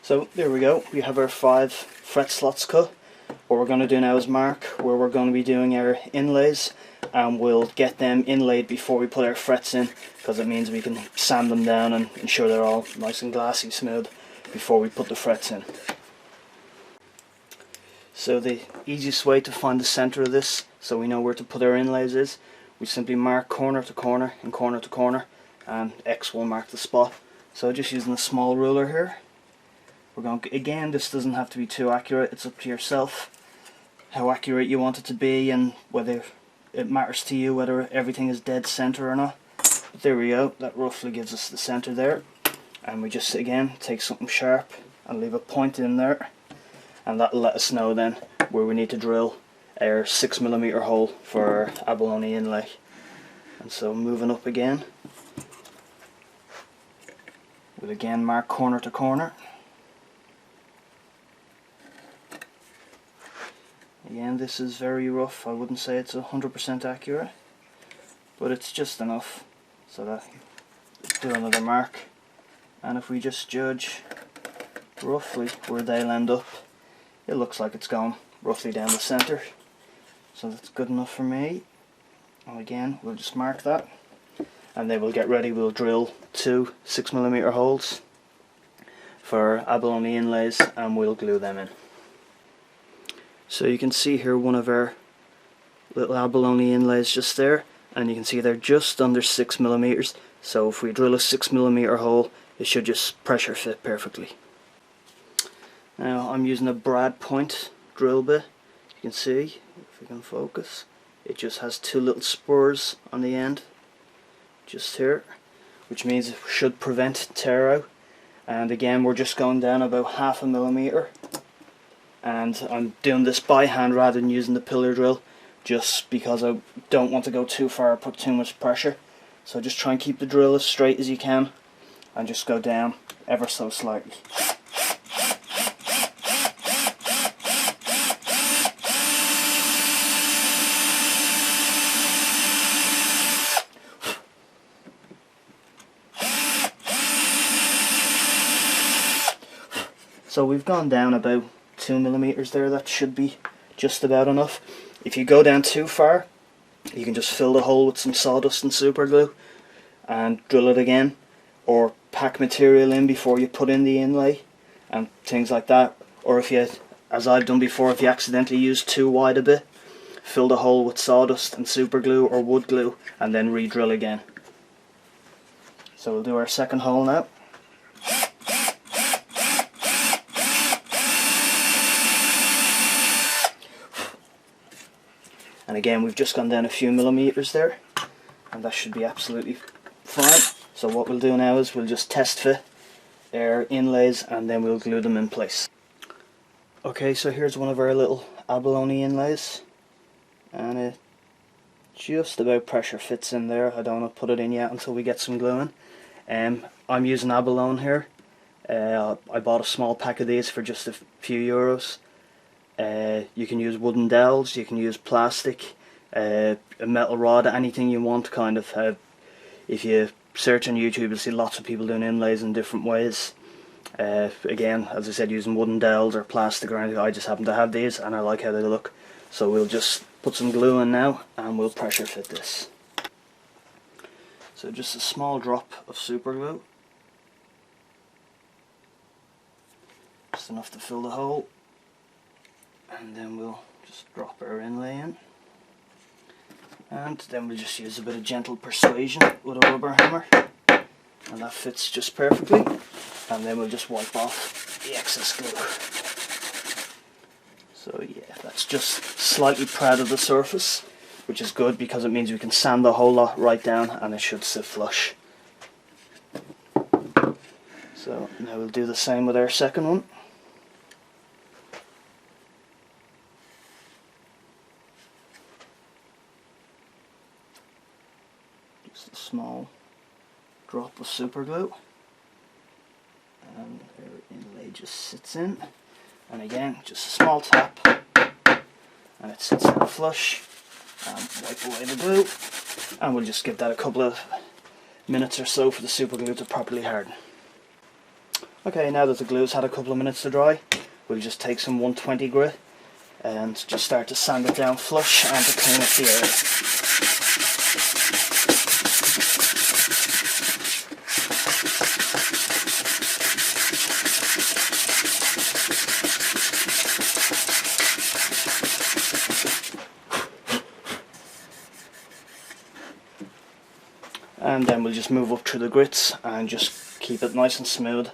So there we go, we have our 5 fret slots cut. What we're going to do now is mark where we're going to be doing our inlays, and we'll get them inlaid before we put our frets in, because it means we can sand them down and ensure they're all nice and glassy smooth before we put the frets in. So the easiest way to find the center of this, so we know where to put our inlays, is we simply mark corner to corner and corner to corner, and X will mark the spot. So just using a small ruler here, we're going to, again, this doesn't have to be too accurate, it's up to yourself how accurate you want it to be and whether it matters to you whether everything is dead center or not. But there we go, that roughly gives us the center there, and we just again take something sharp and leave a point in there, and that'll let us know then where we need to drill our 6mm hole for our abalone inlay. And so moving up again, we'll again mark corner to corner. Again, this is very rough, I wouldn't say it's 100% accurate, but it's just enough so that do another mark, and if we just judge roughly where they'll end up, it looks like it's going roughly down the center, so that's good enough for me. And again, we'll just mark that, and then we'll get ready, we'll drill 2 6mm holes for abalone inlays and we'll glue them in. So you can see here one of our little abalone inlays just there, and you can see they're just under 6mm, so if we drill a 6mm hole it should just pressure fit perfectly. Now I'm using a brad point drill bit. You can see, if we can focus, it just has 2 little spurs on the end just here, which means it should prevent tear out. And again, we're just going down about 0.5 mm, and I'm doing this by hand rather than using the pillar drill, just because I don't want to go too far or put too much pressure. So just try and keep the drill as straight as you can and just go down ever so slightly. So we've gone down about 2mm there, that should be just about enough. If you go down too far, you can just fill the hole with some sawdust and super glue and drill it again, or pack material in before you put in the inlay and things like that. Or if you, as I've done before, if you accidentally use too wide a bit, fill the hole with sawdust and super glue or wood glue and then re-drill again. So we'll do our second hole now. And again, we've just gone down a few millimeters there, and that should be absolutely fine. So what we'll do now is we'll just test fit our inlays and then we'll glue them in place. Okay, so here's one of our little abalone inlays, and it just about pressure fits in there. I don't want to put it in yet until we get some glue in. I'm using abalone here. I bought a small pack of these for just a few euros. You can use wooden dowels, you can use plastic, a metal rod, anything you want kind of. If you search on YouTube you'll see lots of people doing inlays in different ways. Again, as I said, using wooden dowels or plastic or anything. I just happen to have these and I like how they look. So we'll just put some glue in now and we'll pressure fit this. So just a small drop of super glue. Just enough to fill the hole. And then we'll just drop our inlay in, and then we'll just use a bit of gentle persuasion with a rubber hammer, and that fits just perfectly. And then we'll just wipe off the excess glue. So yeah, that's just slightly proud of the surface, which is good because it means we can sand the whole lot right down and it should sit flush. So now we'll do the same with our second one. Just a small drop of super glue, and our inlay just sits in, and again just a small tap and it sits in flush, and wipe away the glue, and we'll just give that a couple of minutes or so for the super glue to properly harden. Okay, now that the glue's had a couple of minutes to dry, we'll just take some 120 grit and just start to sand it down flush and to clean up the area. And then we'll just move up through the grits and just keep it nice and smooth,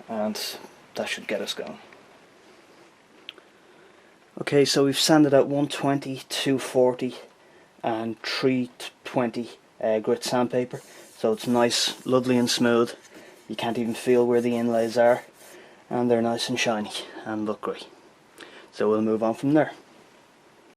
and that should get us going. Okay, so we've sanded out 120, 240 and 320 grit sandpaper, so it's nice, lovely and smooth. You can't even feel where the inlays are, and they're nice and shiny and look great. So we'll move on from there.